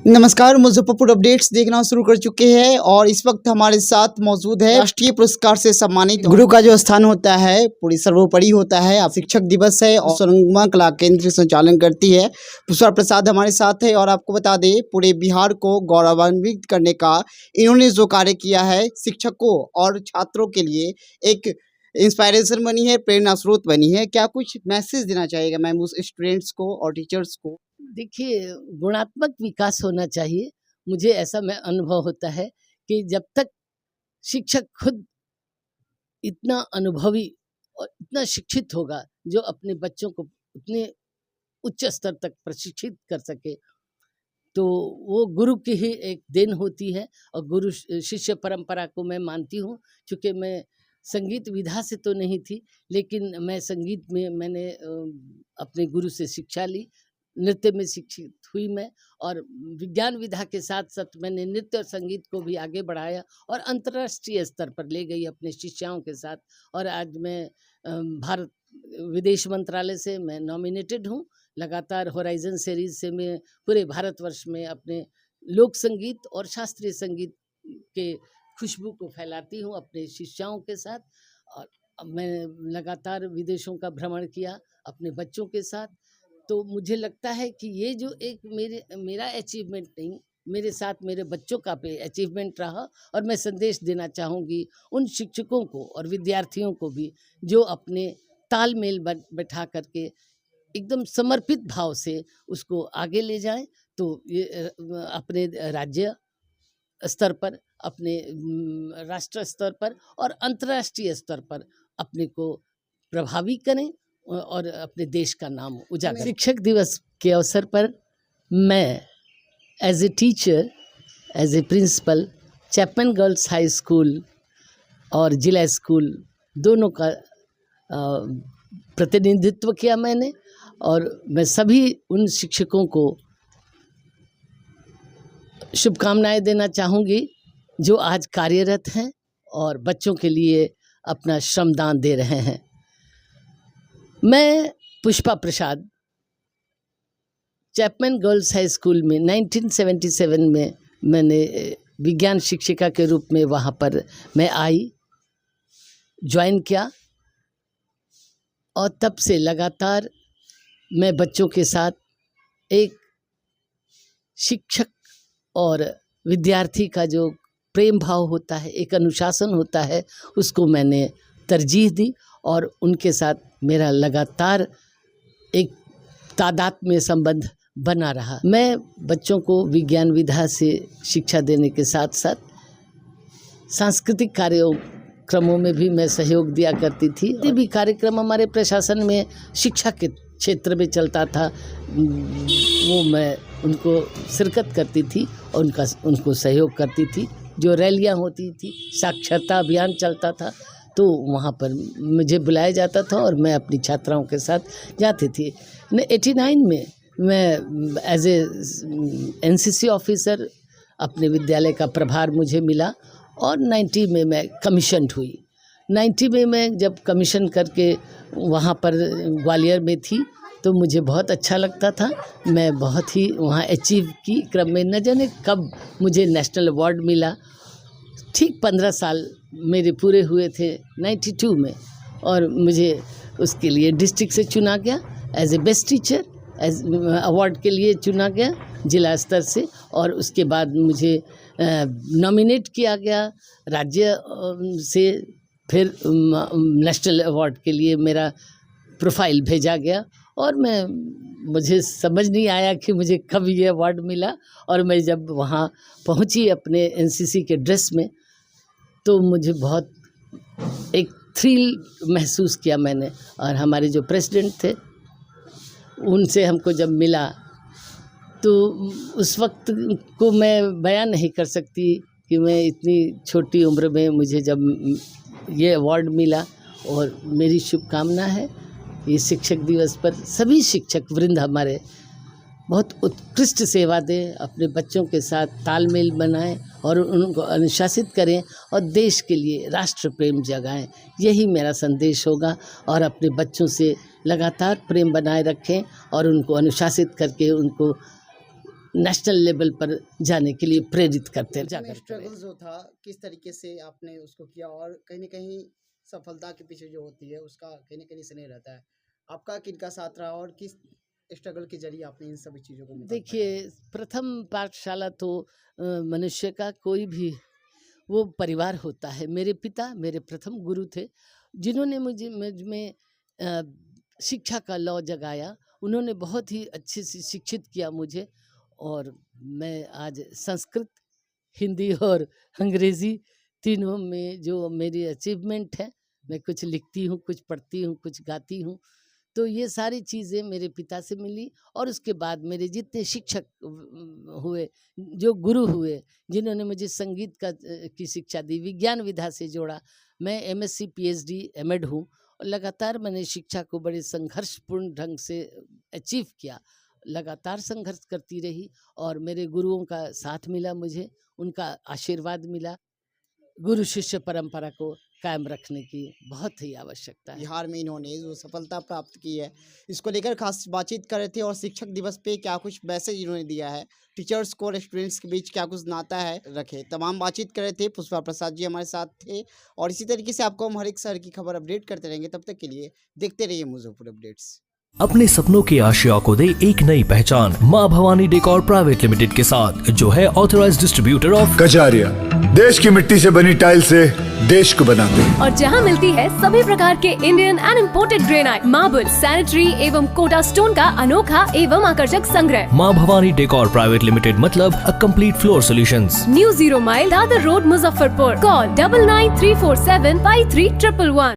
नमस्कार, मुजफ्फरपुर अपडेट्स देखना शुरू कर चुके हैं और इस वक्त हमारे साथ मौजूद है राष्ट्रीय पुरस्कार से सम्मानित गुरु का जो स्थान होता है पूरी सर्वोपरि होता है। अब शिक्षक दिवस है और सुरंगमा कला केंद्र संचालन करती है पुष्पा प्रसाद हमारे साथ है। और आपको बता दें, पूरे बिहार को गौरवान्वित करने का इन्होंने जो कार्य किया है, शिक्षकों और छात्रों के लिए एक इंस्पायरेशन बनी है, प्रेरणा स्रोत बनी है। क्या कुछ मैसेज देना चाहेगा मैम उस स्टूडेंट्स को और टीचर्स को? देखिए, गुणात्मक विकास होना चाहिए। मुझे ऐसा में अनुभव होता है कि जब तक शिक्षक खुद इतना अनुभवी और इतना शिक्षित होगा, जो अपने बच्चों को उतने उच्च स्तर तक प्रशिक्षित कर सके, तो वो गुरु की ही एक देन होती है। और गुरु शिष्य परंपरा को मैं मानती हूँ। चूँकि मैं संगीत विधा से तो नहीं थी, लेकिन मैं संगीत में मैंने अपने गुरु से शिक्षा ली। नृत्य में शिक्षित हुई मैं, और विज्ञान विधा के साथ साथ मैंने नृत्य और संगीत को भी आगे बढ़ाया और अंतर्राष्ट्रीय स्तर पर ले गई अपने शिष्याओं के साथ। और आज मैं भारत विदेश मंत्रालय से मैं नॉमिनेटेड हूँ। लगातार होराइजन सीरीज से मैं पूरे भारतवर्ष में अपने लोक संगीत और शास्त्रीय संगीत के खुशबू को फैलाती हूँ अपने शिष्याओं के साथ। और मैं लगातार विदेशों का भ्रमण किया अपने बच्चों के साथ। तो मुझे लगता है कि ये जो एक मेरा अचीवमेंट नहीं, मेरे साथ मेरे बच्चों का भी अचीवमेंट रहा। और मैं संदेश देना चाहूँगी उन शिक्षकों को और विद्यार्थियों को भी, जो अपने तालमेल बैठा करके एकदम समर्पित भाव से उसको आगे ले जाएं। तो ये अपने राज्य स्तर पर, अपने राष्ट्र स्तर पर और अंतर्राष्ट्रीय स्तर पर अपने को प्रभावी करें और अपने देश का नाम उजागर। शिक्षक दिवस के अवसर पर मैं as a teacher, as a principal, Chapman girls high school और जिला स्कूल दोनों का प्रतिनिधित्व किया मैंने। और मैं सभी उन शिक्षकों को शुभकामनाएं देना चाहूँगी जो आज कार्यरत हैं और बच्चों के लिए अपना श्रमदान दे रहे हैं। मैं पुष्पा प्रसाद चैपमैन गर्ल्स हाई स्कूल में 1977 में मैंने विज्ञान शिक्षिका के रूप में वहाँ पर मैं आई, ज्वाइन किया। और तब से लगातार मैं बच्चों के साथ एक शिक्षक और विद्यार्थी का जो प्रेम भाव होता है, एक अनुशासन होता है, उसको मैंने तरजीह दी। और उनके साथ मेरा लगातार एक तादात्म्य संबंध बना रहा। मैं बच्चों को विज्ञान विधा से शिक्षा देने के साथ साथ सांस्कृतिक कार्यक्रमों में भी मैं सहयोग दिया करती थी। ये भी कार्यक्रम हमारे प्रशासन में शिक्षा के क्षेत्र में चलता था, वो मैं उनको शिरकत करती थी और उनको सहयोग करती थी। जो रैलियाँ होती थी, साक्षरता अभियान चलता था, तो वहाँ पर मुझे बुलाया जाता था और मैं अपनी छात्राओं के साथ जाती थी। 89 में मैं एज ए NCC ऑफिसर अपने विद्यालय का प्रभार मुझे मिला और 90 में मैं कमीशन्ड हुई। 90 में मैं जब कमीशन करके वहाँ पर ग्वालियर में थी, तो मुझे बहुत अच्छा लगता था। मैं बहुत ही वहाँ अचीव की क्रम में, न जाने कब मुझे नेशनल अवार्ड मिला। ठीक 15 साल मेरे पूरे हुए थे 92 में, और मुझे उसके लिए डिस्ट्रिक्ट से चुना गया as a best teacher, as award के लिए चुना गया जिला स्तर से। और उसके बाद मुझे नॉमिनेट किया गया राज्य से, फिर नेशनल अवार्ड के लिए मेरा प्रोफाइल भेजा गया। और मुझे समझ नहीं आया कि मुझे कब ये अवार्ड मिला। और मैं जब वहाँ पहुँची अपने NCC के ड्रेस में, तो मुझे बहुत एक थ्रिल महसूस किया मैंने। और हमारे जो प्रेसिडेंट थे, उनसे हमको जब मिला, तो उस वक्त को मैं बयान नहीं कर सकती कि मैं इतनी छोटी उम्र में मुझे जब ये अवार्ड मिला। और मेरी शुभकामना है ये शिक्षक दिवस पर सभी शिक्षक वृंद हमारे बहुत उत्कृष्ट सेवा दें, अपने बच्चों के साथ तालमेल बनाएं और उनको अनुशासित करें और देश के लिए राष्ट्र प्रेम जगाएं। यही मेरा संदेश होगा। और अपने बच्चों से लगातार प्रेम बनाए रखें और उनको अनुशासित करके उनको नेशनल लेवल पर जाने के लिए प्रेरित करते जाकर स्ट्रगल जो था किस तरीके से आपने उसको किया, और कहीं ना कहीं सफलता के पीछे जो होती है उसका कहीं ना कहीं स्नेह रहता है, आपका किनका साथ रहा और किस स्ट्रगल के जरिए आपने इन सभी चीज़ों को मुकाबला देखिए, प्रथम पाठशाला तो मनुष्य का कोई भी वो परिवार होता है। मेरे पिता मेरे प्रथम गुरु थे, जिन्होंने मुझ में शिक्षा का लौ जगाया। उन्होंने बहुत ही अच्छे से शिक्षित किया मुझे, और मैं आज संस्कृत, हिंदी और अंग्रेज़ी तीनों में जो मेरी अचीवमेंट है, मैं कुछ लिखती हूँ, कुछ पढ़ती हूँ, कुछ गाती हूँ, तो ये सारी चीज़ें मेरे पिता से मिली। और उसके बाद मेरे जितने शिक्षक हुए, जो गुरु हुए, जिन्होंने मुझे संगीत की शिक्षा दी, विज्ञान विधा से जोड़ा। मैं MSc PhD MD हूँ, और लगातार मैंने शिक्षा को बड़े संघर्षपूर्ण ढंग से अचीव किया। लगातार संघर्ष करती रही, और मेरे गुरुओं का साथ मिला, मुझे उनका आशीर्वाद मिला। गुरु शिष्य परंपरा को कायम रखने की बहुत ही आवश्यकता है। बिहार में इन्होंने जो सफलता प्राप्त की है, इसको लेकर खास बातचीत कर रहे थे, और शिक्षक दिवस पे क्या कुछ मैसेज इन्होंने दिया है, टीचर्स को और स्टूडेंट्स के बीच क्या कुछ नाता है रखे, तमाम बातचीत कर रहे थे। पुष्पा प्रसाद जी हमारे साथ थे, और इसी तरीके से आपको हम हर एक शहर की खबर अपडेट करते रहेंगे। तब तक के लिए देखते रहिए मुजफ्फर अपडेट्स। अपने सपनों की आशिया को दे एक नई पहचान माँ भवानी डेकोर प्राइवेट लिमिटेड के साथ, जो है ऑथराइज्ड डिस्ट्रीब्यूटर ऑफ कजारिया। देश की मिट्टी से बनी टाइल से देश को बनाते हैं, और जहां मिलती है सभी प्रकार के Indian and imported granite, marble, sanitary एवं कोटा स्टोन का अनोखा एवं आकर्षक संग्रह। माँ भवानी डेकोर प्राइवेट लिमिटेड मतलब a complete floor solutions. New 0 mile Dadar road, Muzaffarpur. Call 9934753111।